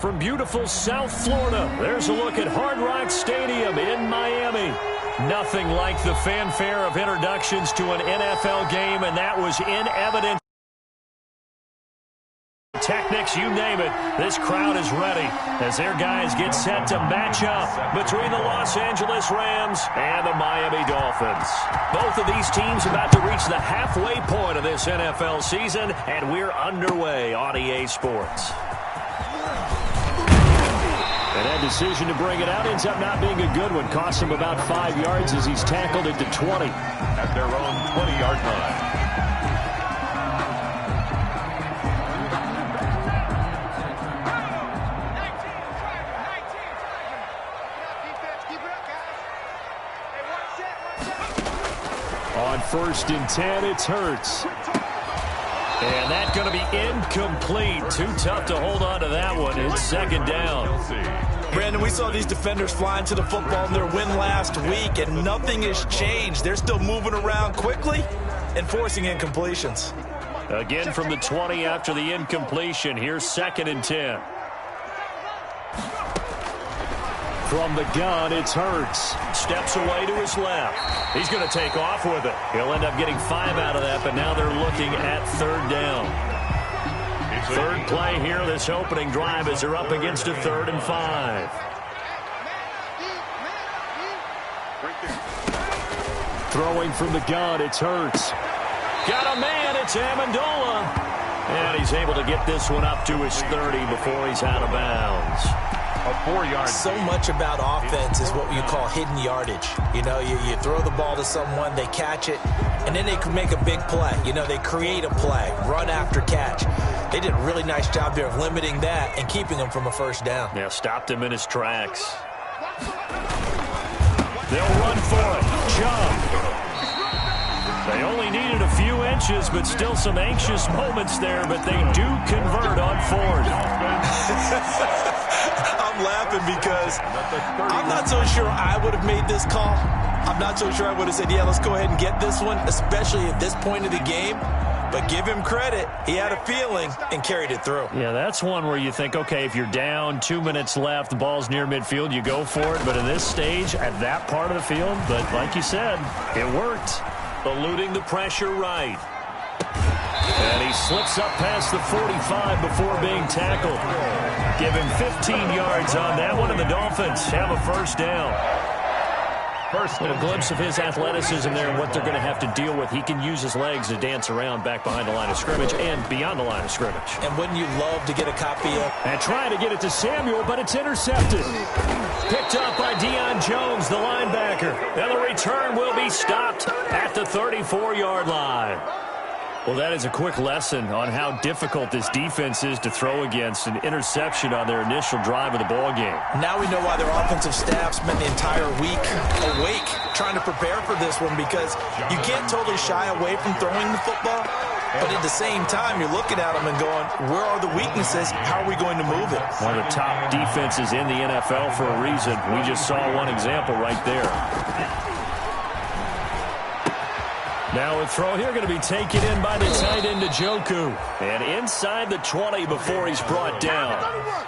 From beautiful South Florida, there's a look at Hard Rock Stadium in Miami. Nothing like the fanfare of introductions to an NFL game, and that was in evidence. Technics, you name it, this crowd is ready as their guys get set to match up between the Los Angeles Rams and the Miami Dolphins. Both of these teams about to reach the halfway point of this NFL season, and we're underway on EA Sports. And that decision to bring it out ends up not being a good one. Costs him about 5 yards as he's tackled at the 20. At their own 20-yard line. On 1st and 10, it's Hurts. And that's going to be incomplete. Too tough to hold on to that one. It's 2nd down. Brandon, we saw these defenders flying to the football in their win last week, and nothing has changed. They're still moving around quickly and forcing incompletions. Again from the 20 after the incompletion. Here's 2nd and 10. From the gun, it's Hurts. Steps away to his left. He's going to take off with it. He'll end up getting 5 out of that, but now they're looking at 3rd down. 3rd play here, this opening drive, as they're up against a 3rd and 5. Throwing from the gun, it's Hurts. Got a man, it's Amendola. And he's able to get this one up to his 30 before he's out of bounds. A 4-yard. So much about offense is what you call hidden yardage. You know, you throw the ball to someone, they catch it, and then they can make a big play. You know, they create a play, run after catch. They did a really nice job there of limiting that and keeping him from a 1st down. Yeah, stopped him in his tracks. They'll run for it. Jump. They only needed a few inches, but still some anxious moments there, but they do convert on 4th. I'm laughing because I'm not so sure I would have made this call. I'm not so sure I would have said, yeah, let's go ahead and get this one, especially at this point of the game. But give him credit. He had a feeling and carried it through. Yeah, that's one where you think, okay, if you're down, 2 minutes left, the ball's near midfield, you go for it. But in this stage, at that part of the field, but like you said, it worked. Eluding the pressure right. And he slips up past the 45 before being tackled. Give him 15 yards on that one, and the Dolphins have a 1st down. First little glimpse of his athleticism there and what they're going to have to deal with. He can use his legs to dance around back behind the line of scrimmage and beyond the line of scrimmage. And wouldn't you love to get a copy of? And trying to get it to Samuel, but it's intercepted. Picked up by Deion Jones, the linebacker. And the return will be stopped at the 34-yard line. Well, that is a quick lesson on how difficult this defense is to throw against. An interception on their initial drive of the ball game. Now we know why their offensive staff spent the entire week awake trying to prepare for this one, because you can't totally shy away from throwing the football. But at the same time, you're looking at them and going, where are the weaknesses? How are we going to move it? One of the top defenses in the NFL for a reason. We just saw one example right there. Now a throw here going to be taken in by the tight end Njoku. And inside the 20 before he's brought down.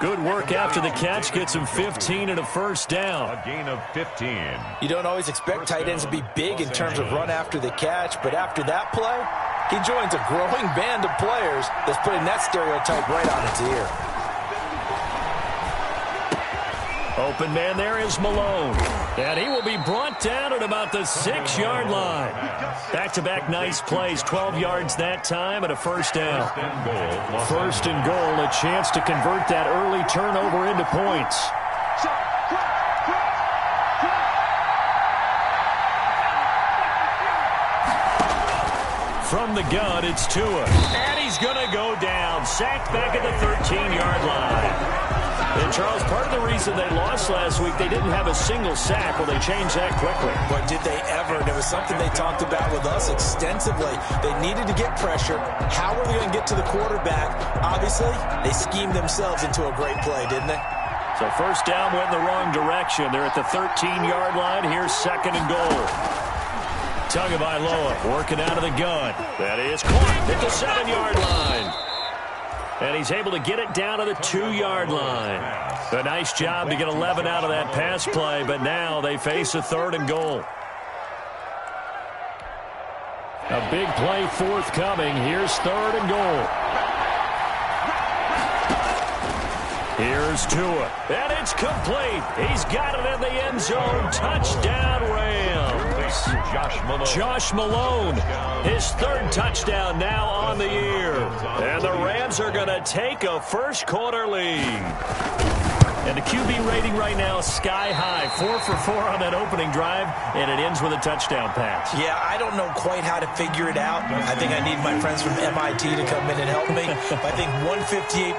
Good work after the catch. Gets him 15 and a 1st down. A gain of 15. You don't always expect tight ends to be big in terms of run after the catch, but after that play, he joins a growing band of players that's putting that stereotype right on its ear. Open man there is Malone. And he will be brought down at about the 6-yard line. Back-to-back nice plays. 12 yards that time and a 1st down. 1st and goal. A chance to convert that early turnover into points. From the gun, it's Tua. And he's going to go down. Sacked back at the 13-yard line. And, Charles, part of the reason they lost last week, they didn't have a single sack. Well, they changed that quickly. But did they ever? And it was something they talked about with us extensively. They needed to get pressure. How are they going to get to the quarterback? Obviously, they schemed themselves into a great play, didn't they? So 1st down went in the wrong direction. They're at the 13-yard line. Here's 2nd and goal. Tagovailoa working out of the gun. That is caught at the 7-yard line. And he's able to get it down to the 2-yard line. A nice job to get 11 out of that pass play, but now they face a 3rd and goal. A big play forthcoming. Here's 3rd and goal. Here's Tua. And it's complete. He's got it in the end zone. Touchdown, Rams. Josh Malone. His 3rd touchdown now on the year. And the Rams are going to take a first-quarter lead. And the QB rating right now is sky high. 4 for 4 on that opening drive, and it ends with a touchdown pass. Yeah, I don't know quite how to figure it out. I think I need my friends from MIT to come in and help me. But I think 158.3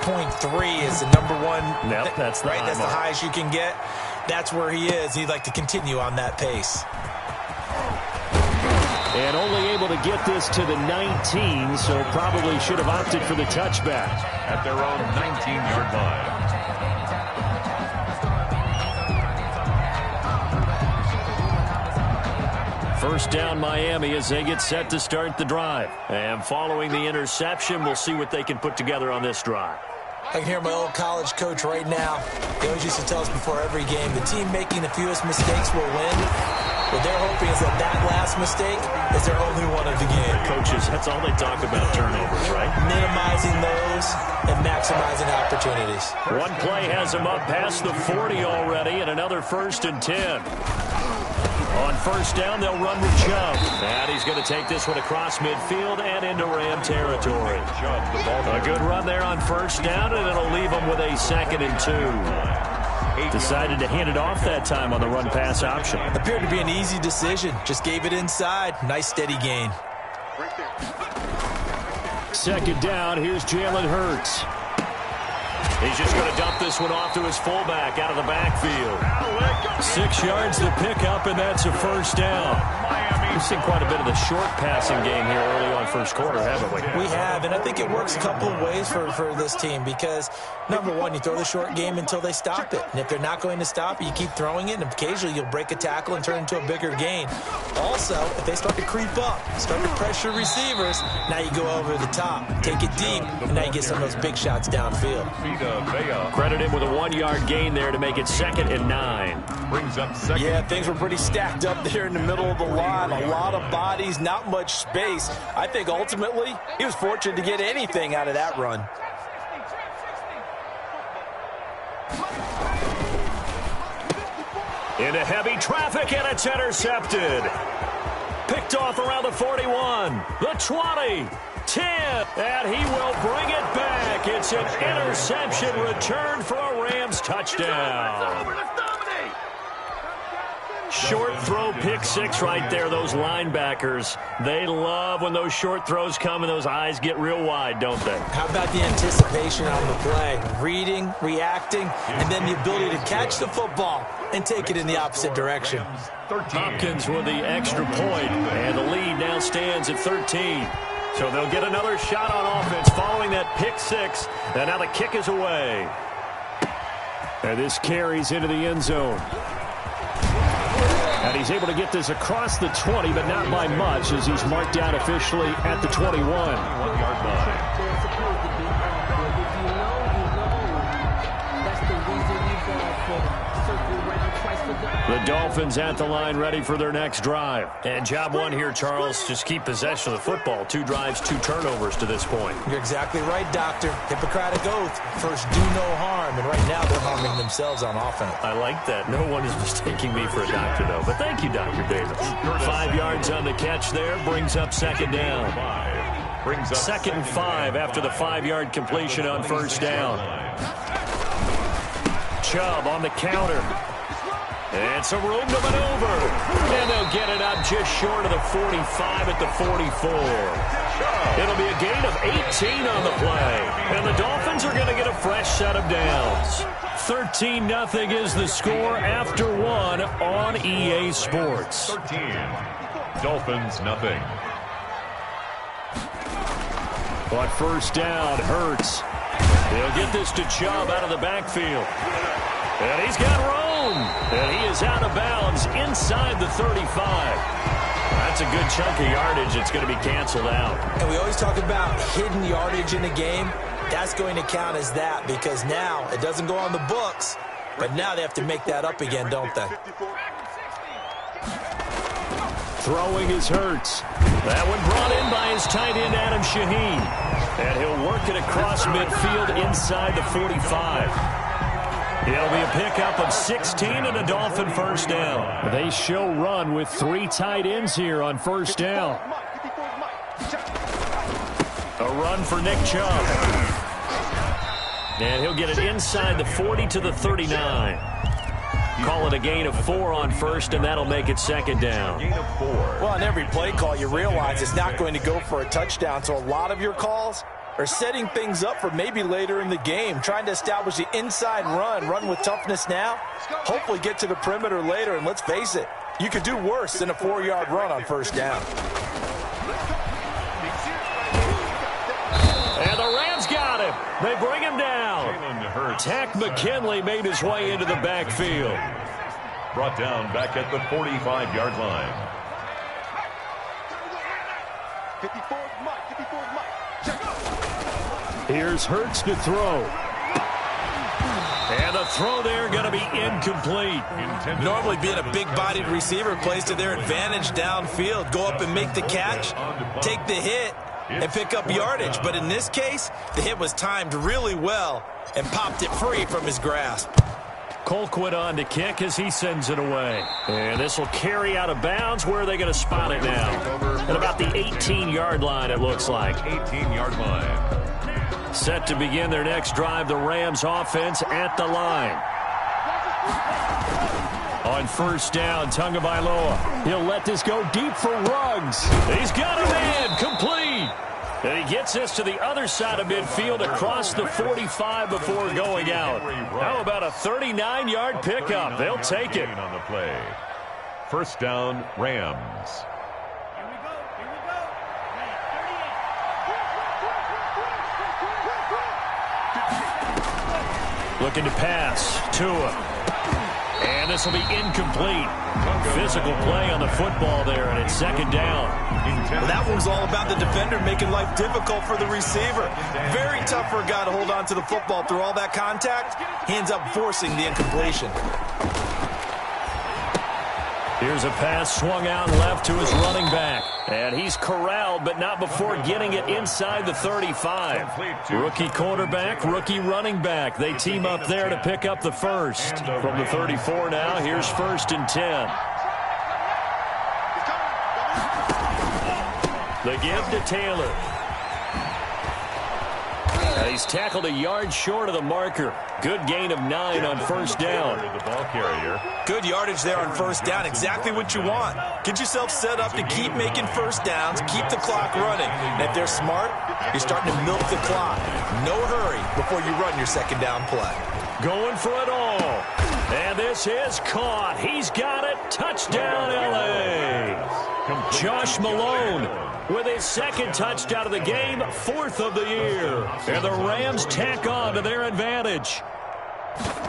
is the number one. Yep, that's the right. That's the highest you can get. That's where he is. He'd like to continue on that pace. And only able to get this to the 19, so probably should have opted for the touchback. At their own 19-yard line. First down Miami as they get set to start the drive. And following the interception, we'll see what they can put together on this drive. I can hear my old college coach right now. He always used to tell us before every game, the team making the fewest mistakes will win. What they're hoping is that that last mistake is their only one of the game. Coaches, that's all they talk about, turnovers, right? Minimizing those and maximizing opportunities. One play has them up past the 40 already, and another 1st and 10. On first down, they'll run with Chubb. And he's going to take this one across midfield and into Ram territory. A good run there on first down, and it'll leave them with a 2nd and 2. Decided to hand it off that time on the run-pass option. Appeared to be an easy decision. Just gave it inside. Nice steady gain. 2nd down, here's Jalen Hurts. He's just going to dump this one off to his fullback out of the backfield. 6 yards to pick up, and that's a first down. We've seen quite a bit of the short passing game here early on first quarter, haven't we? We have, and I think it works a couple of ways for this team because, number one, you throw the short game until they stop it. And if they're not going to stop it, you keep throwing it, and occasionally you'll break a tackle and turn it into a bigger gain. Also, if they start to creep up, start to pressure receivers, now you go over the top, take it deep, and now you get some of those big shots downfield. Credit him with a 1-yard gain there to make it 2nd and 9. Brings up 2nd. Yeah, things were pretty stacked up there in the middle of the line. A lot of bodies, not much space. I think ultimately he was fortunate to get anything out of that run. Into heavy traffic, and it's intercepted. Picked off around the 41, the 20, 10, and he will bring it back. It's an interception return for a Rams touchdown. Short throw, pick 6 right there. Those linebackers, they love when those short throws come and those eyes get real wide, don't they? How about the anticipation on the play? Reading, reacting, and then the ability to catch the football and take it in the opposite direction. Hopkins with the extra point, and the lead now stands at 13. So they'll get another shot on offense following that pick 6, and now the kick is away. And this carries into the end zone. And he's able to get this across the 20, but not by much, as he's marked down officially at the 21. 1-yard line. The Dolphins at the line ready for their next drive. And job one here, Charles, just keep possession of the football. 2 drives, 2 turnovers to this point. You're exactly right, Doctor. Hippocratic oath. First, do no harm. And right now, they're harming themselves on offense. I like that. No one is mistaking me for a doctor, though. But thank you, Dr. Davis. 5 yards on the catch there. Brings up 2nd down. 2nd and 5 after the 5-yard completion on first down. Chubb on the counter. And some room to maneuver. And they'll get it up just short of the 45 at the 44. It'll be a gain of 18 on the play. And the Dolphins are going to get a fresh set of downs. 13-0 is the score after 1 on EA Sports. 13. Dolphins, nothing. On first down, Hurts. They'll get this to Chubb out of the backfield. And he's got room. And he is out of bounds inside the 35. That's a good chunk of yardage. It's going to be canceled out. And we always talk about hidden yardage in a game. That's going to count as that because now it doesn't go on the books, but now they have to make that up again, don't they? Throwing is Hurts. That one brought in by his tight end, Adam Shaheen. And he'll work it across midfield inside the 45. It'll be a pickup of 16 and a Dolphin first down. They show run with 3 tight ends here on first down. A run for Nick Chubb. And he'll get it inside the 40 to the 39. Call it a gain of 4 on first, and that'll make it second down. Gain of 4. Well, on every play call, you realize it's not going to go for a touchdown, so a lot of your calls are setting things up for maybe later in the game, trying to establish the inside run with toughness now, hopefully get to the perimeter later, and let's face it, you could do worse than a 4-yard run on first down. And the Rams got him. They bring him down. Tack McKinley made his way into the backfield. Brought down back at the 45-yard line. 54 Mike. Here's Hurts to throw. And the throw there going to be incomplete. Normally being a big-bodied receiver plays to their advantage downfield. Go up and make the catch, take the hit, and pick up yardage. But in this case, the hit was timed really well and popped it free from his grasp. Colquitt on to kick as he sends it away. And this will carry out of bounds. Where are they going to spot it now? At about the 18-yard line, it looks like. 18-yard line. Set to begin their next drive, the Rams offense at the line. On first down, Tagovailoa. He'll let this go deep for Ruggs. He's got him in, complete. And he gets this to the other side of midfield across the 45 before going out. How about a 39-yard pickup? They'll take it. On the play. First down, Rams. Looking to pass. Tua. And this will be incomplete. Physical play on the football there, and it's second down. Well, that one's all about the defender making life difficult for the receiver. Very tough for a guy to hold on to the football through all that contact. He ends up forcing the incompletion. Here's a pass swung out left to his running back. And he's corralled, but not before getting it inside the 35. Rookie quarterback, rookie running back. They team up there to pick up the first. From the 34 now, here's first and 10. The give to Taylor. He's tackled a yard short of the marker. Good gain of 9 on first down. The ball carrier. Good yardage there on first down. Exactly what you want. Get yourself set up to keep making first downs, keep the clock running. And if they're smart, you're starting to milk the clock. No hurry before you run your second down play. Going for it all. And this is caught. He's got it. Touchdown, L.A. Josh Malone with his second touchdown of the game, 4th of the year. And the Rams tack on to their advantage.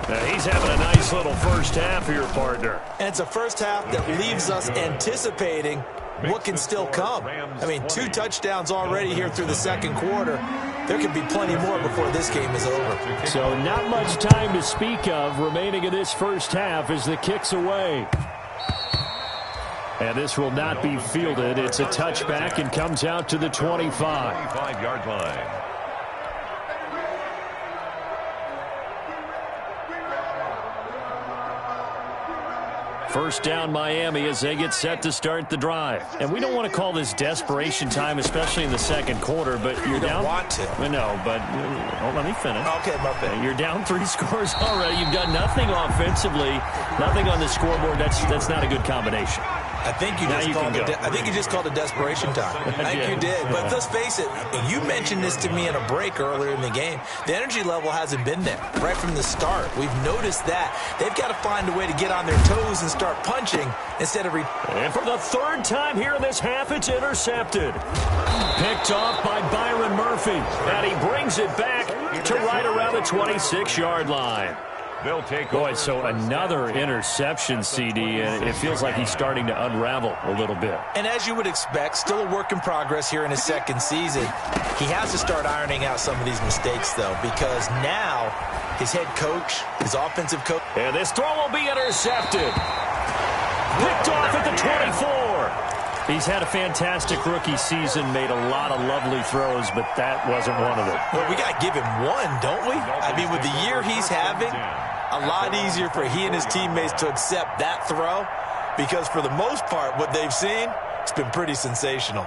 Now he's having a nice little first half here, partner. And it's a first half that leaves us anticipating what can still come. I mean, 2 touchdowns already here through the second quarter. There could be plenty more before this game is over. So not much time to speak of remaining in this first half as the kick's away. And this will not be fielded. It's a touchback and comes out to the 25. 25-yard line. First down Miami as they get set to start the drive. And we don't want to call this desperation time, especially in the second quarter, but you're down. Want to. No, but let me finish. Okay, my bad. You're down 3 scores already. You've done nothing offensively, nothing on the scoreboard. That's not a good combination. I think you just called it desperation time. I think you did. But let's face it, you mentioned this to me in a break earlier in the game. The energy level hasn't been there right from the start. We've noticed that. They've got to find a way to get on their toes and start punching instead of... And for the 3rd time here in this half, it's intercepted. Picked off by Byron Murphy. And he brings it back to right around the 26-yard line. They'll take Boy, over. so another interception, CD, and it feels like he's starting to unravel a little bit. And as you would expect, still a work in progress here in his second season. He has to start ironing out some of these mistakes, though, because now his head coach, his offensive coach. And this throw will be intercepted. Picked off at the 24. He's had a fantastic rookie season, made a lot of lovely throws, but that wasn't one of them. Well, we got to give him one, don't we? I mean, with the year he's having, a lot easier for he and his teammates to accept that throw because for the most part, what they've seen, it's been pretty sensational.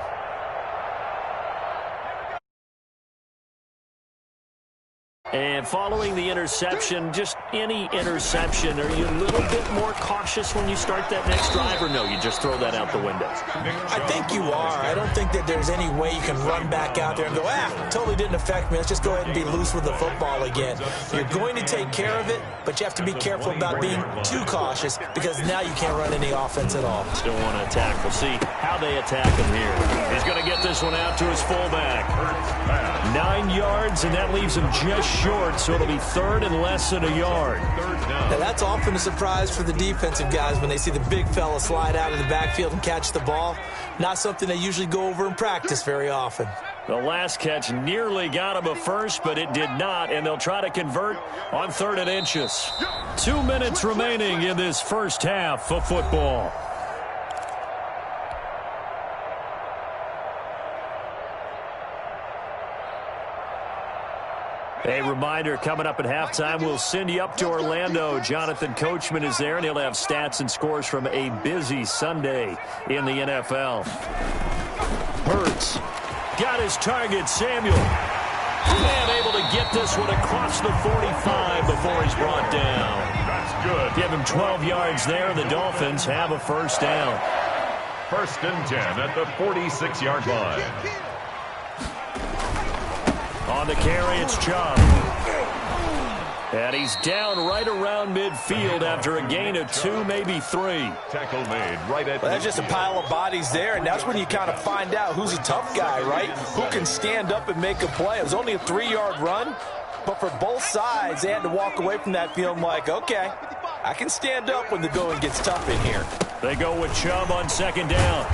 And following the interception, just any interception, are you a little bit more cautious when you start that next drive, or no, you just throw that out the window? I think you are. I don't think that there's any way you can run back out there and go, totally didn't affect me. Let's just go ahead and be loose with the football again. You're going to take care of it, but you have to be careful about being too cautious because now you can't run any offense at all. Still want to attack. We'll see how they attack him here. He's going to get this one out to his fullback. 9 yards, and that leaves him just short, so it'll be third and less than a yard. Now, that's often a surprise for the defensive guys when they see the big fella slide out of the backfield and catch the ball. Not something they usually go over in practice very often. The last catch nearly got him a first, but it did not, and they'll try to convert on 3rd and inches. 2 minutes remaining in this first half of football. A reminder, coming up at halftime, we'll send you up to Orlando. Jonathan Coachman is there, and he'll have stats and scores from a busy Sunday in the NFL. Hurts got his target, Samuel. And able to get this one across the 45 before he's brought down. That's good. Give him 12 yards there, and the Dolphins have a first down. 1st and 10 at the 46-yard line. On the carry, it's Chubb. And he's down right around midfield after a gain of 2, maybe 3. Tackle made right at. Well, that's just a pile of bodies there, and that's when you kind of find out who's a tough guy, right? Who can stand up and make a play. It was only a 3-yard run, but for both sides, they had to walk away from that feeling like, okay, I can stand up when the going gets tough in here. They go with Chubb on 2nd down.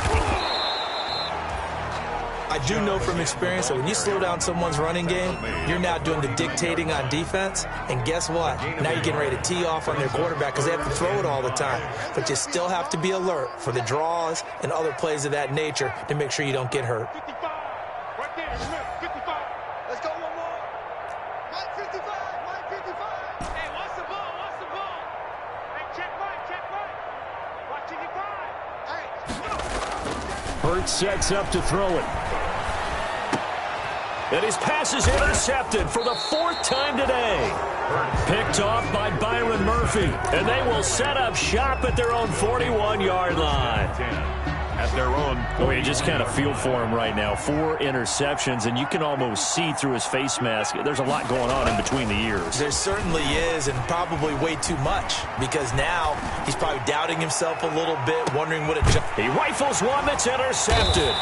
I do know from experience that when you slow down someone's running game, you're now doing the dictating on defense. And guess what? Now you're getting ready to tee off on their quarterback because they have to throw it all the time. But you still have to be alert for the draws and other plays of that nature to make sure you don't get hurt. 55. Right there. 55. Let's go one more. Mike 55. Mike 55. Hey, what's the ball? What's the ball? Hey, check right. Check right. Watching it right. Hey. Hurts sets up to throw it. And his pass is intercepted for the 4th time today. Picked off by Byron Murphy. And they will set up shop at their own 41-yard line. At their own. Oh, you just kind of feel for him right now. 4 interceptions, and you can almost see through his face mask. There's a lot going on in between the ears. There certainly is, and probably way too much, because now he's probably doubting himself a little bit, wondering what He rifles one that's intercepted.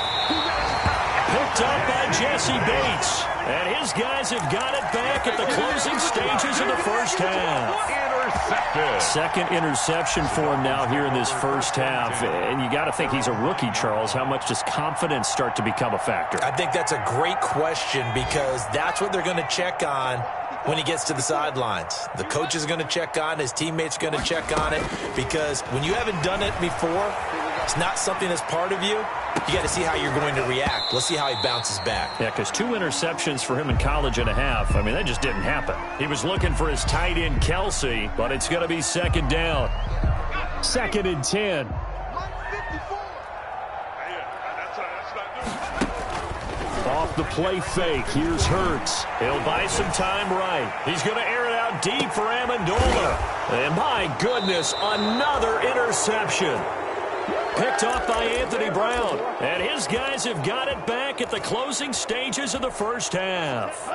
Picked up by Jesse Bates. And his guys have got it back at the closing stages of the first half. Intercepted. Second interception for him now here in this first half. And you got to think he's a rookie, Charles. How much does confidence start to become a factor? I think that's a great question because that's what they're going to check on when he gets to the sidelines. The coach is going to check on it. His teammates are going to check on it because when you haven't done it before, it's not something that's part of you. You got to see how you're going to react. Let's see how he bounces back. Yeah, because 2 interceptions for him in college and a half. I mean, that just didn't happen. He was looking for his tight end, Kelsey, but it's going to be 2nd down. 2nd and 10. Off the play fake. Here's Hurts. He'll buy some time right. He's going to air it out deep for Amendola. And my goodness, another interception. Picked off by Anthony Brown. And his guys have got it back at the closing stages of the first half.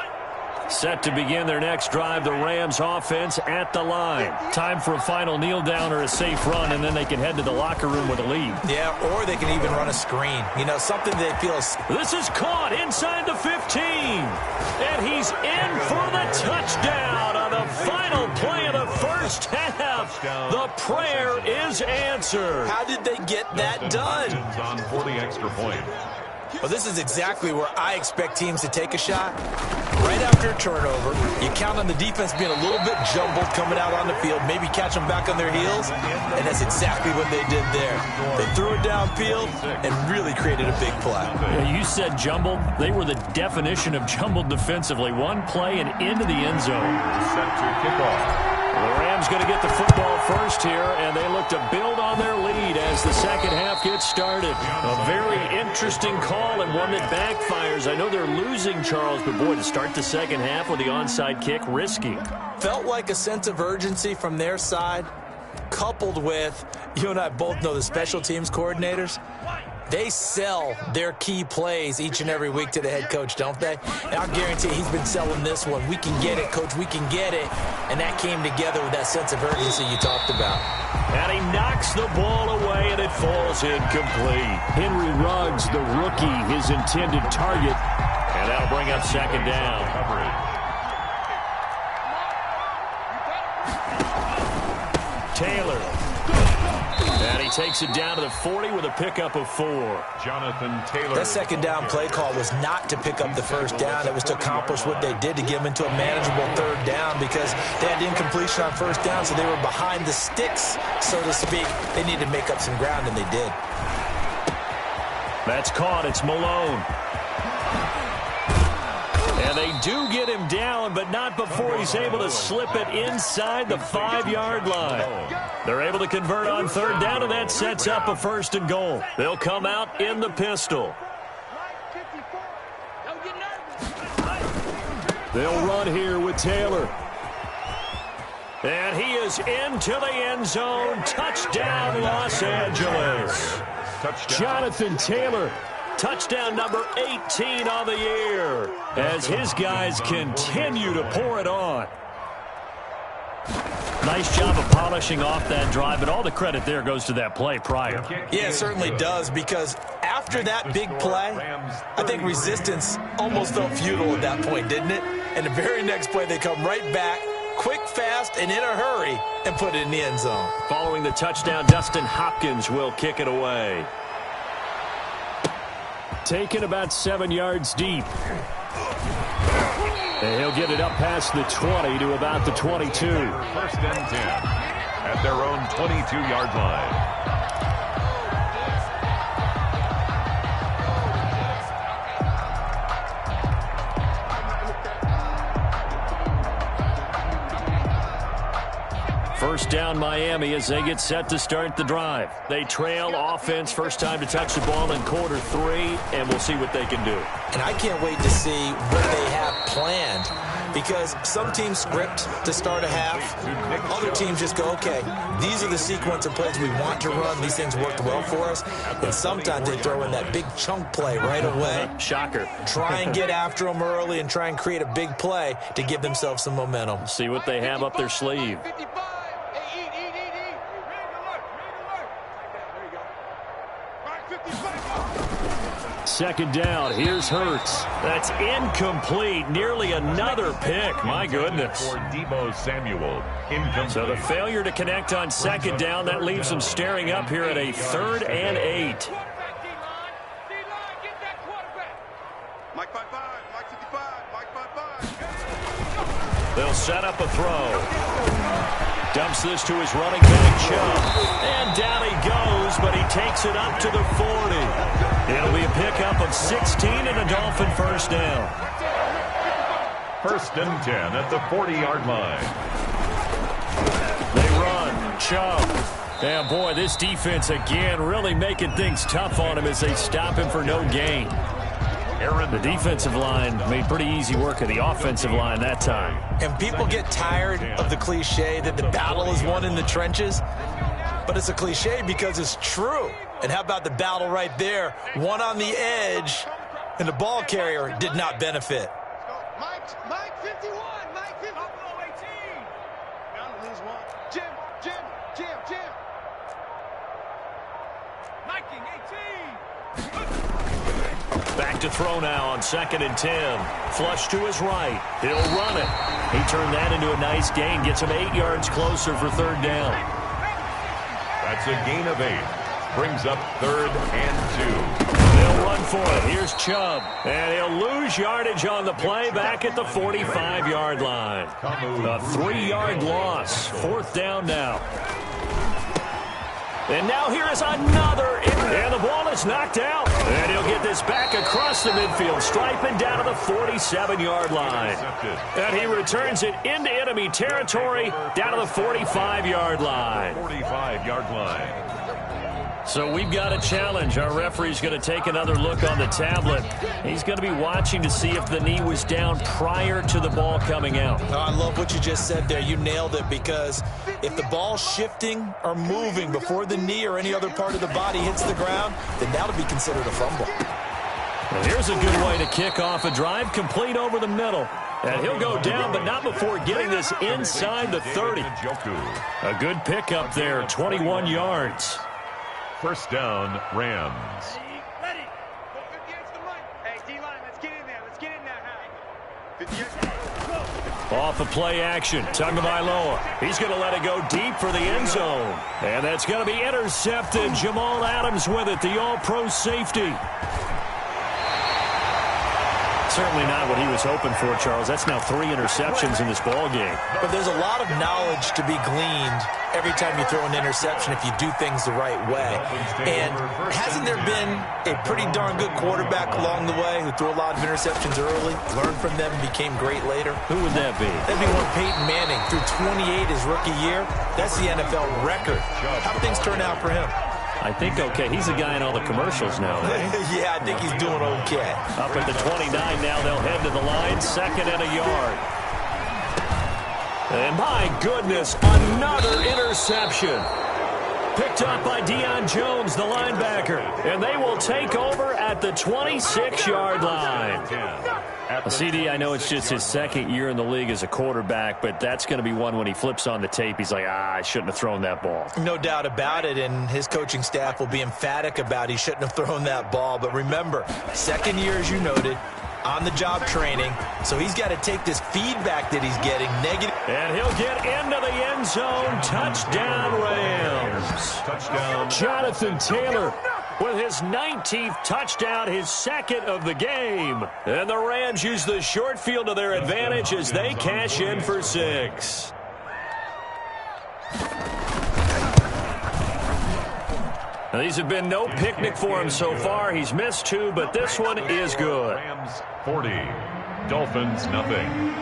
Set to begin their next drive, the Rams offense at the line. Time for a final kneel down or a safe run, and then they can head to the locker room with a lead. Yeah, or they can even run a screen. You know, something they feel. This is caught inside the 15. And he's in for the touchdown on the final play of the first first half. The prayer is answered. How did they get that done? On for the extra point. Well, this is exactly where I expect teams to take a shot. Right after a turnover, you count on the defense being a little bit jumbled coming out on the field, maybe catch them back on their heels, and that's exactly what they did there. They threw it downfield and really created a big play. Yeah, you said jumbled. They were the definition of jumbled defensively. One play and into the end zone. Set to kick off. The Rams going to get the football first here, and they look to build on their lead as the second half gets started. A very interesting call and one that backfires. I know they're losing, Charles, but boy, to start the second half with the onside kick, risky. Felt like a sense of urgency from their side, coupled with, you and I both know the special teams coordinators. They sell their key plays each and every week to the head coach, don't they? And I'll guarantee he's been selling this one. We can get it, coach, we can get it. And that came together with that sense of urgency you talked about. And he knocks the ball away, and it falls incomplete. Henry Ruggs, the rookie, his intended target. And that'll bring up second down. Taylor. And he takes it down to the 40 with a pickup of 4. Jonathan Taylor. That second down play call was not to pick up the first down. It was to accomplish what they did, to get them into a manageable third down, because they had incompletion on first down, so they were behind the sticks, so to speak. They needed to make up some ground, and they did. That's caught. It's Malone. And they do get him down, but not before he's able to slip it inside the 5-yard line. They're able to convert on third down, and that sets up a 1st and goal. They'll come out in the pistol. They'll run here with Taylor. And he is into the end zone. Touchdown, Los Angeles. Touchdown. Jonathan Taylor. Touchdown number 18 on the year as his guys continue to pour it on. Nice job of polishing off that drive, but all the credit there goes to that play prior. Yeah, it certainly does, because after that big play, I think resistance almost felt futile at that point, didn't it? And the very next play, they come right back, quick, fast, and in a hurry, and put it in the end zone. Following the touchdown, Dustin Hopkins will kick it away. Taken about 7 yards deep. And he'll get it up past the 20 to about the 22. 1st and 10 at their own 22-yard line. First down Miami as they get set to start the drive. They trail offense, first time to touch the ball in quarter 3, and we'll see what they can do. And I can't wait to see what they have planned, because some teams script to start a half. Other teams just go, okay, these are the sequence of plays we want to run. These things worked well for us. And sometimes they throw in that big chunk play right away. Shocker. Try and get after them early and try and create a big play to give themselves some momentum. See what they have up their sleeve. Second down, here's Hurts. That's incomplete, nearly another pick, my goodness. For Deebo Samuel, incomplete. So the failure to connect on second down, that leaves them staring up here at a 3rd and 8. Mike 5-5, Mike 55, Mike 5-5. They'll set up a throw. Dumps this to his running back, Chubb. And down he goes, but he takes it up to the 40. It'll be a pickup of 16 and a Dolphin first down. 1st and 10 at the 40-yard line. They run. Chubb. And boy, this defense again really making things tough on him as they stop him for no gain. The defensive line made pretty easy work of the offensive line that time. And people get tired of the cliche that the battle is won in the trenches. But it's a cliche because it's true. And how about the battle right there? One on the edge, and the ball carrier did not benefit. Mike 51, Mike 50. 18. Bound to lose one. Jim. Mike 18. Back to throw now on 2nd and 10. Flush to his right. He'll run it. He turned that into a nice gain. Gets him 8 yards closer for 3rd down. That's a gain of 8. Brings up 3rd and 2. They'll run for it. Here's Chubb. And he'll lose yardage on the play back at the 45-yard line. A 3-yard loss. 4th down now. And now here is another. And the ball is knocked out. And he'll get this back across the midfield, striping down to the 47-yard line. And he returns it into enemy territory down to the 45-yard line. 45-yard line. So we've got a challenge. Our referee's going to take another look on the tablet. He's going to be watching to see if the knee was down prior to the ball coming out. Oh, I love what you just said there. You nailed it, because if the ball's shifting or moving before the knee or any other part of the body hits the ground, then that'll be considered a fumble. And here's a good way to kick off a drive, complete over the middle. And he'll go down, but not before getting this inside the 30. A good pickup there, 21 yards. 1st down, Rams. Ready. Go 50 yards to the line. Hey, D-line, let's get in there. Let's get in there, Harry. 50 yards. Off of play action, Tagovailoa. He's going to let it go deep for the end zone. And that's going to be intercepted. Jamal Adams with it, the all-pro safety. Certainly not what he was hoping for, Charles. That's now 3 interceptions in this ball game. But there's a lot of knowledge to be gleaned every time you throw an interception if you do things the right way. And hasn't there been a pretty darn good quarterback along the way who threw a lot of interceptions early, learned from them, and became great later? Who would that be? That'd be one Peyton Manning. Threw 28 his rookie year. That's the NFL record. How do things turn out for him? I think okay. He's the guy in all the commercials now, right? Yeah, I think he's doing okay. Up at the 29 now, they'll head to the line, 2nd and a yard. And my goodness, another interception. Picked up by Deion Jones, the linebacker. And they will take over at the 26-yard line. CD, I know it's just his 2nd year in the league as a quarterback, but that's going to be one when he flips on the tape, he's like, I shouldn't have thrown that ball. No doubt about it, and his coaching staff will be emphatic about he shouldn't have thrown that ball. But remember, 2nd year, as you noted, on-the-job training, so he's got to take this feedback that he's getting negative. And he'll get into the end zone. Touchdown, Rams. Touchdown. Jonathan Taylor with his 19th touchdown, his 2nd of the game. And the Rams use the short field to their advantage as they cash in for 6. Now, these have been no picnic for him so far. He's missed 2, but this one is good. Rams 40, Dolphins nothing.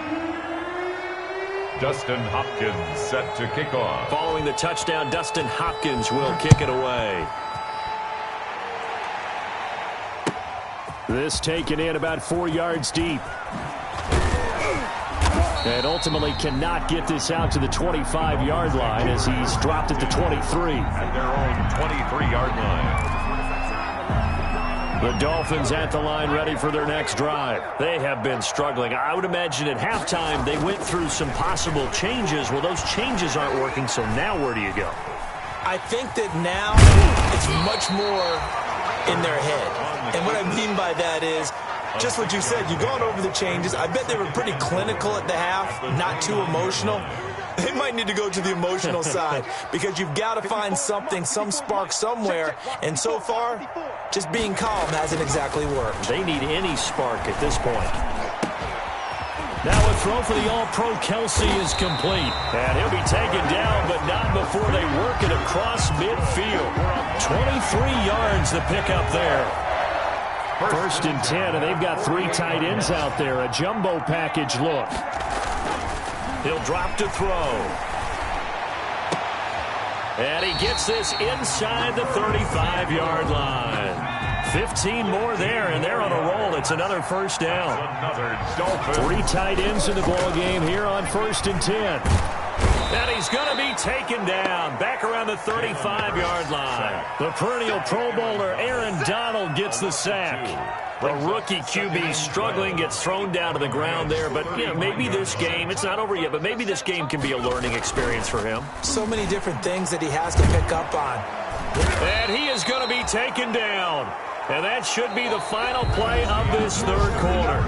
Dustin Hopkins set to kick off. Following the touchdown, Dustin Hopkins will kick it away. This taken in about 4 yards deep. And ultimately cannot get this out to the 25-yard line as he's dropped at the 23. At their own 23-yard line. The Dolphins at the line ready for their next drive. They have been struggling. I would imagine at halftime they went through some possible changes. Well, those changes aren't working, so now where do you go? I think that now it's much more in their head. And what I mean by that is, just what you said, you've gone over the changes. I bet they were pretty clinical at the half, not too emotional. They might need to go to the emotional side because you've got to find something, some spark somewhere. And so far, just being calm hasn't exactly worked. They need any spark at this point. Now a throw for the All-Pro Kelsey is complete. And he'll be taken down, but not before they work it across midfield. 23 yards the pickup there. 1st and 10, and they've got 3 tight ends out there. A jumbo package look. He'll drop to throw. And he gets this inside the 35-yard line. 15 more there, and they're on a roll. It's another 1st down. Another Dolphin. 3 tight ends in the ball game here on 1st and 10. And he's going to be taken down back around the 35-yard line. The perennial Pro Bowler Aaron Donald gets the sack. The rookie QB struggling, gets thrown down to the ground there. But, you know, maybe this game, it's not over yet, but maybe this game can be a learning experience for him. So many different things that he has to pick up on. And he is going to be taken down. And that should be the final play of this third quarter.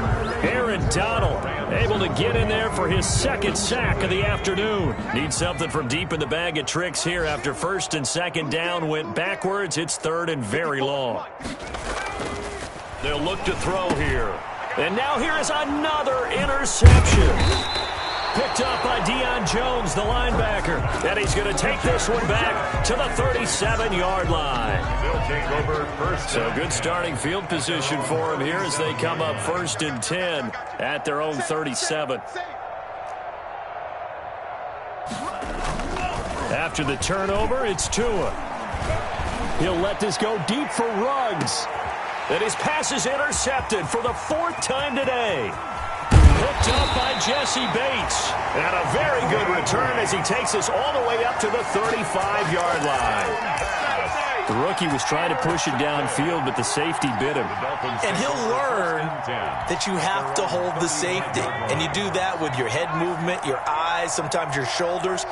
Aaron Donald able to get in there for his second sack of the afternoon. Needs something from deep in the bag of tricks here after first and second down went backwards. It's third and very long. They'll look to throw here. And now here is another interception. Picked up by Deion Jones, the linebacker. And he's going to take this one back to the 37-yard line. They'll take over first. So good starting field position for him here as they come up first and 10 at their own 37. After the turnover, it's Tua. He'll let this go deep for Ruggs. And his pass is intercepted for the fourth time today. Picked up by Jesse Bates. And a very good return as he takes us all the way up to the 35-yard line. The rookie was trying to push it downfield, but the safety bit him. And he'll learn that you have to hold the safety. And you do that with your head movement, your eyes, sometimes your shoulders.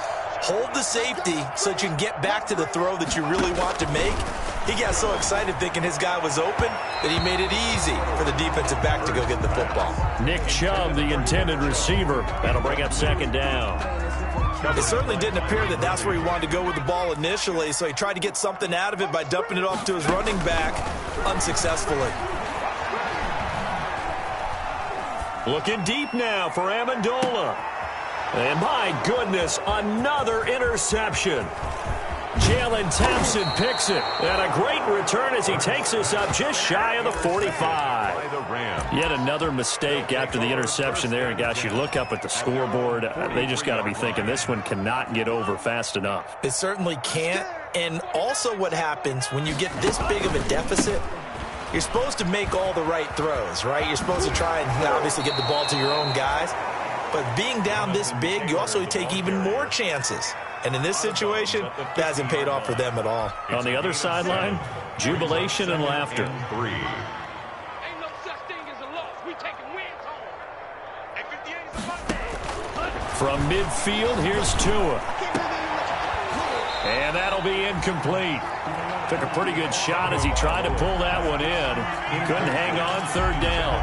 Hold the safety so that you can get back to the throw that you really want to make. He got so excited thinking his guy was open that he made it easy for the defensive back to go get the football. Nick Chubb, the intended receiver. That'll bring up second down. It certainly didn't appear that that's where he wanted to go with the ball initially, so he tried to get something out of it by dumping it off to his running back unsuccessfully. Looking deep now for Amendola. And my goodness, another interception. Jalen Thompson picks it. And a great return as he takes us up just shy of the 45. Yet another mistake after the interception there. And gosh, you look up at the scoreboard, they just got to be thinking this one cannot get over fast enough. It certainly can't. And also what happens when you get this big of a deficit, you're supposed to make all the right throws, right? You're supposed to try and obviously get the ball to your own guys. But being down this big, you also take even more chances. And in this situation, that hasn't paid off for them at all. On the other sideline, jubilation and laughter. Ain't no such thing as a loss. We taking wins home. And 58 is about From midfield, here's Tua. And that'll be incomplete. Took a pretty good shot as he tried to pull that one in. Couldn't hang on third down.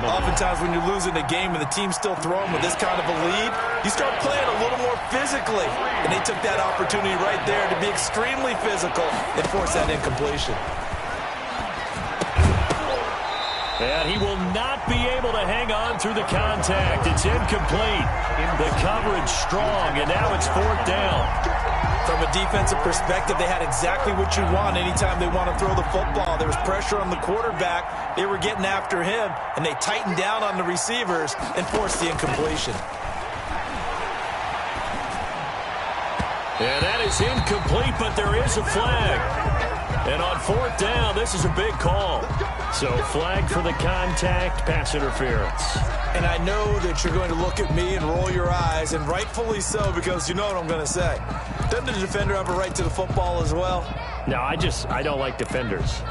Oftentimes when you're losing a game and the team's still throwing with this kind of a lead, you start playing a little more physically. And they took that opportunity right there to be extremely physical and force that incompletion. And he will not be able to hang on through the contact. It's incomplete. The coverage strong, and now it's fourth down. From a defensive perspective, they had exactly what you want anytime they want to throw the football. There was pressure on the quarterback. They were getting after him, and they tightened down on the receivers and forced the incompletion. And that is incomplete, but there is a flag. And on fourth down, this is a big call. So flag for the contact, pass interference. And I know that you're going to look at me and roll your eyes, and rightfully so, because you know what I'm going to say. Doesn't the defender have a right to the football as well? No, I don't like defenders.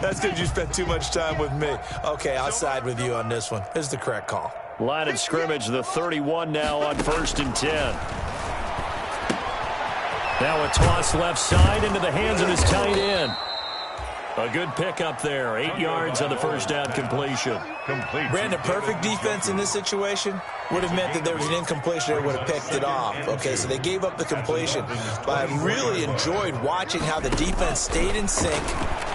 That's because you spent too much time with me. Okay, I'll side with you on this one. This is the correct call. Line of scrimmage, the 31 now on first and 10. Now a toss left side into the hands of his tight end. A good pickup there. 8 yards on the first down completion. Brandon, perfect defense in this situation would have meant that there was an incompletion. They would have picked it off. Okay, so they gave up the completion. But I really enjoyed watching how the defense stayed in sync,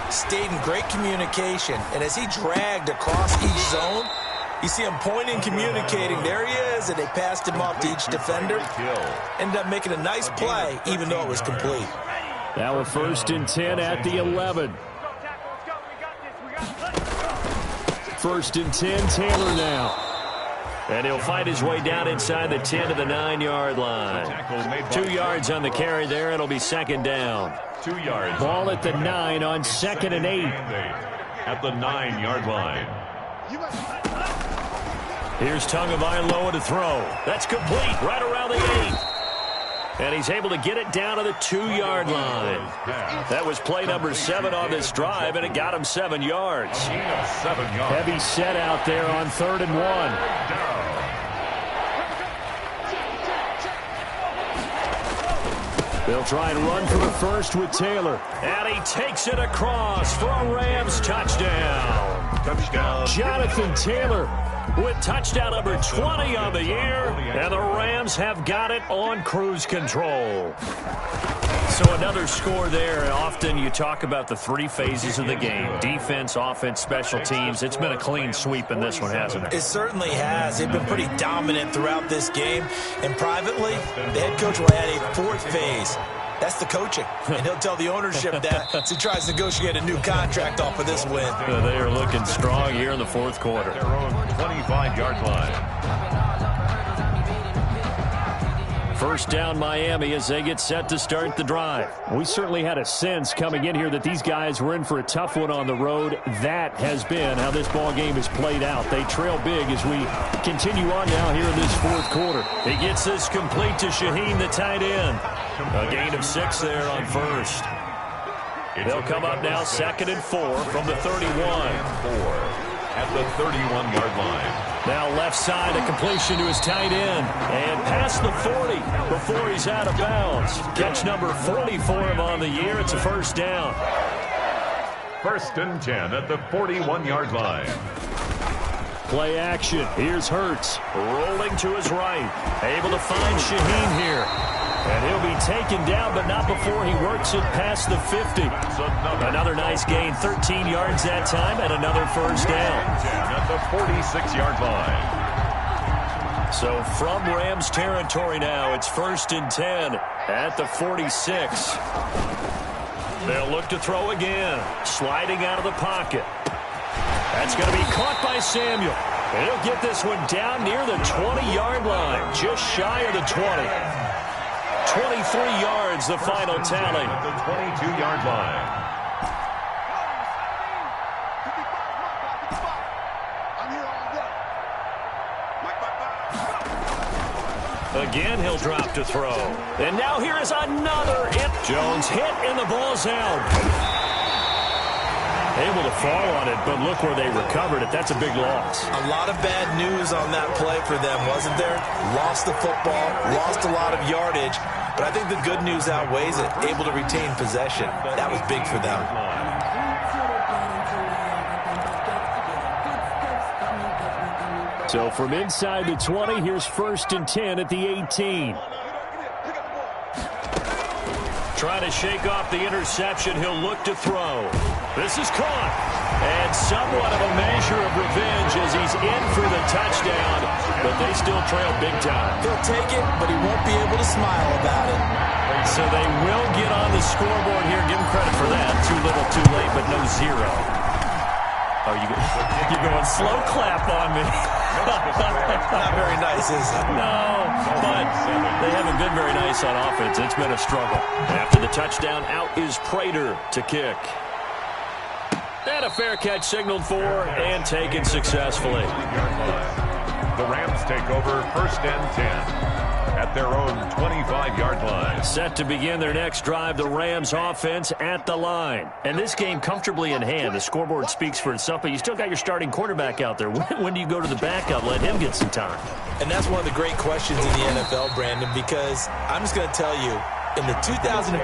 stayed in great communication. And as he dragged across each zone, you see him pointing, communicating. There he is, and they passed him off to each defender. Ended up making a nice play, even though it was complete. Now a first and 10 at the 11. First and 10, Taylor now. And he'll fight his way down inside the 10 to the 9-yard line. 2 yards on the carry there. It'll be second down. 2 yards. Ball at the 9 on second and 8. At the 9-yard line. Here's Tagovailoa to throw. That's complete right around the 8. And he's able to get it down to the 2-yard line. That was play number 7 on this drive, and it got him 7 yards. Heavy set out there on 3rd and 1. They'll try and run for the first with Taylor. And he takes it across for a Rams touchdown. Touchdown. Jonathan Taylor with touchdown number 20 on the year. And the Rams have got it on cruise control. So another score there. And often you talk about the three phases of the game. Defense, offense, special teams. It's been a clean sweep in this one, hasn't it? It certainly has. They've been pretty dominant throughout this game. And privately, the head coach will add a fourth phase. That's the coaching. And he'll tell the ownership that as he tries to negotiate a new contract off of this win. They are looking strong here in the fourth quarter. Their own 25-yard line. First down Miami as they get set to start the drive. We certainly had a sense coming in here that these guys were in for a tough one on the road. That has been how this ball game has played out. They trail big as we continue on now here in this fourth quarter. He gets this complete to Shaheen, the tight end. A gain of 6 there on first. They'll come up now 2nd and 4 from the 31. At the 31-yard line. Now left side, a completion to his tight end. And past the 40 before he's out of bounds. Catch number 40 for him on the year. It's a first down. 1st and 10 at the 41-yard line. Play action. Here's Hurts. Rolling to his right. Able to find Shaheen here. And he'll be taken down, but not before he works it past the 50. Another nice gain, 13 yards that time, and another first down. At the 46-yard line. So from Rams territory now, it's 1st and 10 at the 46. They'll look to throw again, sliding out of the pocket. That's going to be caught by Samuel. And he'll get this one down near the 20-yard line, just shy of the 20. 23 yards, the final tally. At the 22-yard line. Again, he'll drop to throw. And now here is another hit. Jones hit, and the ball's out. Able to fall on it, but look where they recovered it. That's a big loss. A lot of bad news on that play for them, wasn't there? Lost the football, lost a lot of yardage, but I think the good news outweighs it. Able to retain possession. That was big for them. So from inside the 20, here's 1st and 10 at the 18. Trying to shake off the interception. He'll look to throw. This is caught. And somewhat of a measure of revenge as he's in for the touchdown. But they still trail big time. He'll take it, but he won't be able to smile about it. So they will get on the scoreboard here. Give him credit for that. Too little, too late, but no 0. Oh, you're going slow clap on me. Not very nice, is it? No, but they haven't been very nice on offense. It's been a struggle. After the touchdown, out is Prater to kick. And a fair catch signaled for and taken successfully. The Rams take over 1st and 10 at their own 25-yard line. Set to begin their next drive, the Rams offense at the line. And this game comfortably in hand. The scoreboard speaks for itself, but you still got your starting quarterback out there. When do you go to the backup? Let him get some time. And that's one of the great questions in the NFL, Brandon, because I'm just going to tell you, in the 2015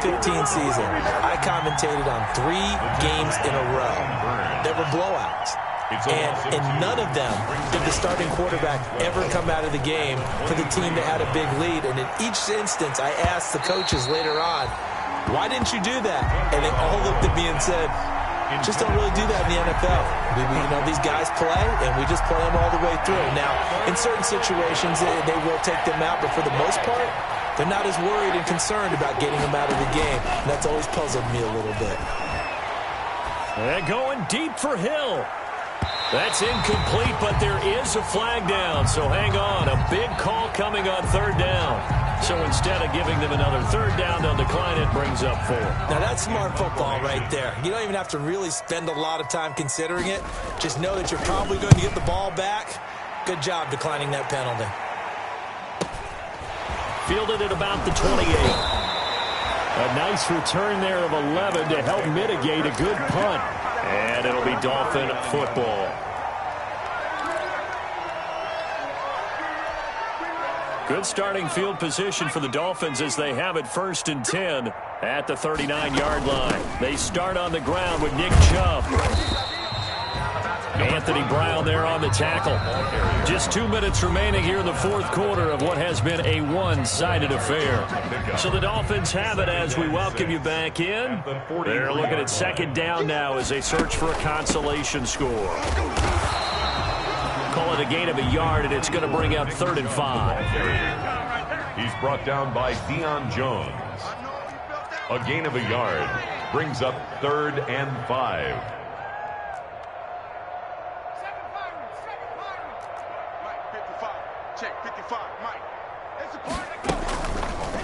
season, I commentated on 3 games in a row that were blowouts. And in none of them did the starting quarterback ever come out of the game for the team that had a big lead. And in each instance, I asked the coaches later on, why didn't you do that? And they all looked at me and said, just don't really do that in the NFL. These guys play, and we just play them all the way through. Now, in certain situations, they will take them out, but for the most part, they're not as worried and concerned about getting them out of the game. And that's always puzzled me a little bit. They're going deep for Hill. That's incomplete, but there is a flag down, so hang on. A big call coming on 3rd down. So instead of giving them another 3rd down, they'll decline it, brings up 4. Now that's smart football right there. You don't even have to really spend a lot of time considering it. Just know that you're probably going to get the ball back. Good job declining that penalty. Fielded at about the 28. A nice return there of 11 to help mitigate a good punt. And it'll be Dolphin football. Good starting field position for the Dolphins as they have it 1st and 10 at the 39-yard line. They start on the ground with Nick Chubb. Anthony Brown there on the tackle. Just 2 minutes remaining here in the fourth quarter of what has been a one-sided affair. So the Dolphins have it as we welcome you back in. They're looking at 2nd down now as they search for a consolation score. Call it a gain of a yard, and it's going to bring up 3rd and 5. He's brought down by Deion Jones. A gain of a yard brings up 3rd and 5.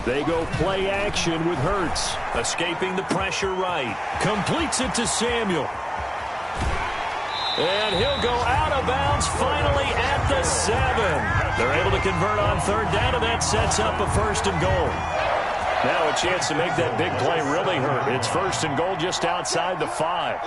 They go play action with Hurts. Escaping the pressure right. Completes it to Samuel. And he'll go out of bounds finally at the 7. They're able to convert on 3rd down, and that sets up a 1st and goal. Now a chance to make that big play really hurt. It's 1st and goal just outside the 5.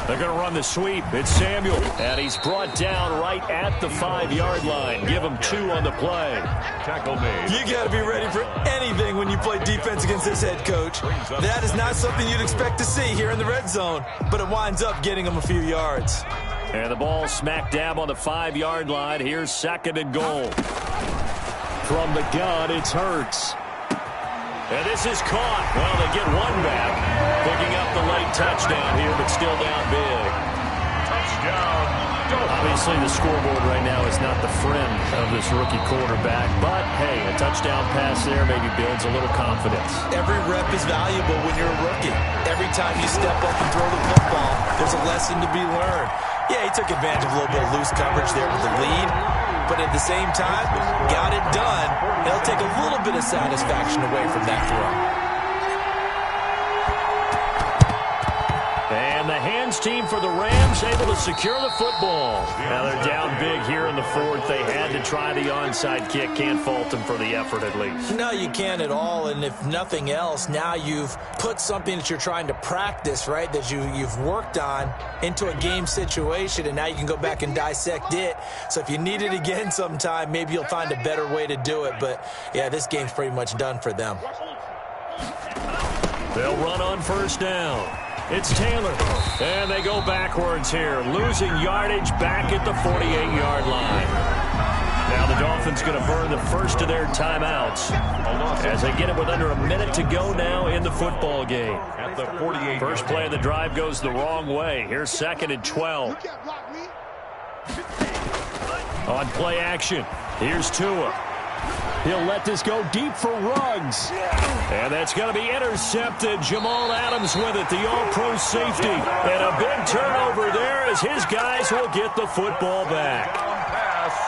They're going to run the sweep. It's Samuel, and he's brought down right at the 5-yard line. Give him 2 on the play. Tackle made. You got to be ready for anything when you play defense against this head coach. That is not something you'd expect to see here in the red zone, but it winds up getting him a few yards. And the ball smack dab on the 5-yard line. Here's 2nd and goal. From the gun, it's Hurts. And this is caught. Well, they get one back. Picking up the late touchdown here, but still down big. Touchdown. Obviously, the scoreboard right now is not the friend of this rookie quarterback. But, hey, a touchdown pass there maybe builds a little confidence. Every rep is valuable when you're a rookie. Every time you step up and throw the football, there's a lesson to be learned. Yeah, he took advantage of a little bit of loose coverage there with the lead. But at the same time, got it done. He'll take a little bit of satisfaction away from that throw. And the hands team for the Rams able to secure the football. Now they're down big here in the 4th. They had to try the onside kick. Can't fault them for the effort at least. No, you can't at all. And if nothing else, now you've put something that you're trying to practice, right, that you've worked on into a game situation, and now you can go back and dissect it. So if you need it again sometime, maybe you'll find a better way to do it. But, yeah, this game's pretty much done for them. They'll run on 1st down. It's Taylor, and they go backwards here, losing yardage back at the 48-yard line. Now the Dolphins going to burn the first of their timeouts as they get it with under a minute to go now in the football game. At the 48. First play of the drive goes the wrong way. Here's 2nd and 12. On play action, here's Tua. He'll let this go deep for Ruggs. And that's going to be intercepted. Jamal Adams with it, the all-pro safety. And a big turnover there as his guys will get the football back.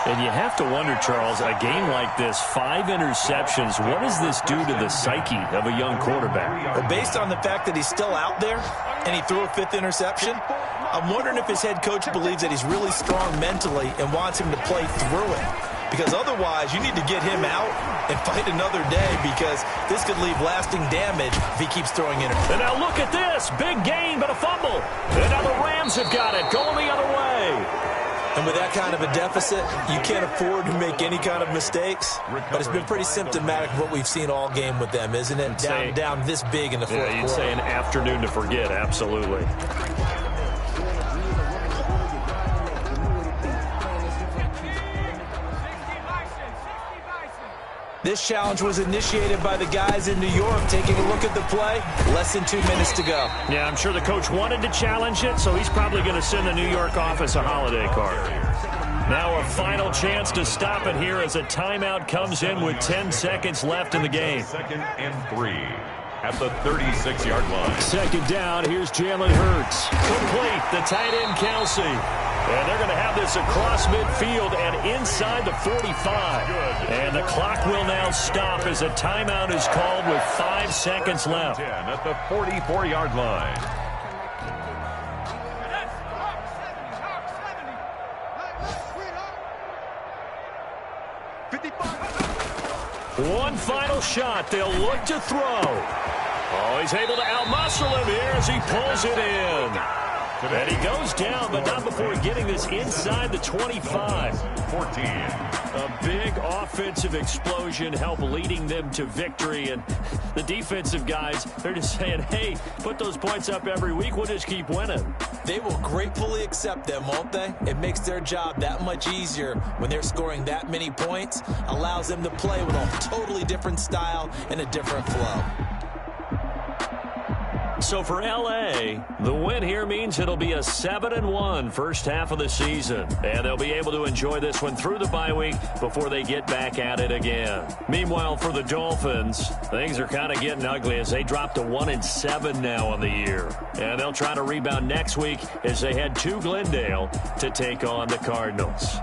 And you have to wonder, Charles, a game like this, 5 interceptions, what does this do to the psyche of a young quarterback? Well, based on the fact that he's still out there and he threw a 5th interception, I'm wondering if his head coach believes that he's really strong mentally and wants him to play through it. Because otherwise, you need to get him out and fight another day, because this could leave lasting damage if he keeps throwing interceptions. And now look at this. Big gain, but a fumble. And now the Rams have got it, going the other way. And with that kind of a deficit, you can't afford to make any kind of mistakes. But it's been pretty symptomatic of what we've seen all game with them, isn't it? Down this big in the fourth quarter. You'd say an afternoon to forget, absolutely. This challenge was initiated by the guys in New York. Taking a look at the play, less than 2 minutes to go. Yeah, I'm sure the coach wanted to challenge it, so he's probably going to send the New York office a holiday card. Now a final chance to stop it here as a timeout comes in with 10 seconds left in the game. 2nd and 3 at the 36-yard line. 2nd down, here's Jalen Hurts. Complete, the tight end Kelsey. And they're going to have this across midfield and inside the 45. And the clock will now stop as a timeout is called with 5 seconds left. 10 at the 44-yard line. One final shot. They'll look to throw. Oh, he's able to outmuscle him here as he pulls it in. today. And he goes down, but not before getting this inside the 25. 14. A big offensive explosion helped leading them to victory. And the defensive guys, they're just saying, hey, put those points up every week. We'll just keep winning. They will gratefully accept them, won't they? It makes their job that much easier when they're scoring that many points. Allows them to play with a totally different style and a different flow. So for L.A., the win here means it'll be a 7-1 first half of the season. And they'll be able to enjoy this one through the bye week before they get back at it again. Meanwhile, for the Dolphins, things are kind of getting ugly as they drop to 1-7 now on the year. And they'll try to rebound next week as they head to Glendale to take on the Cardinals.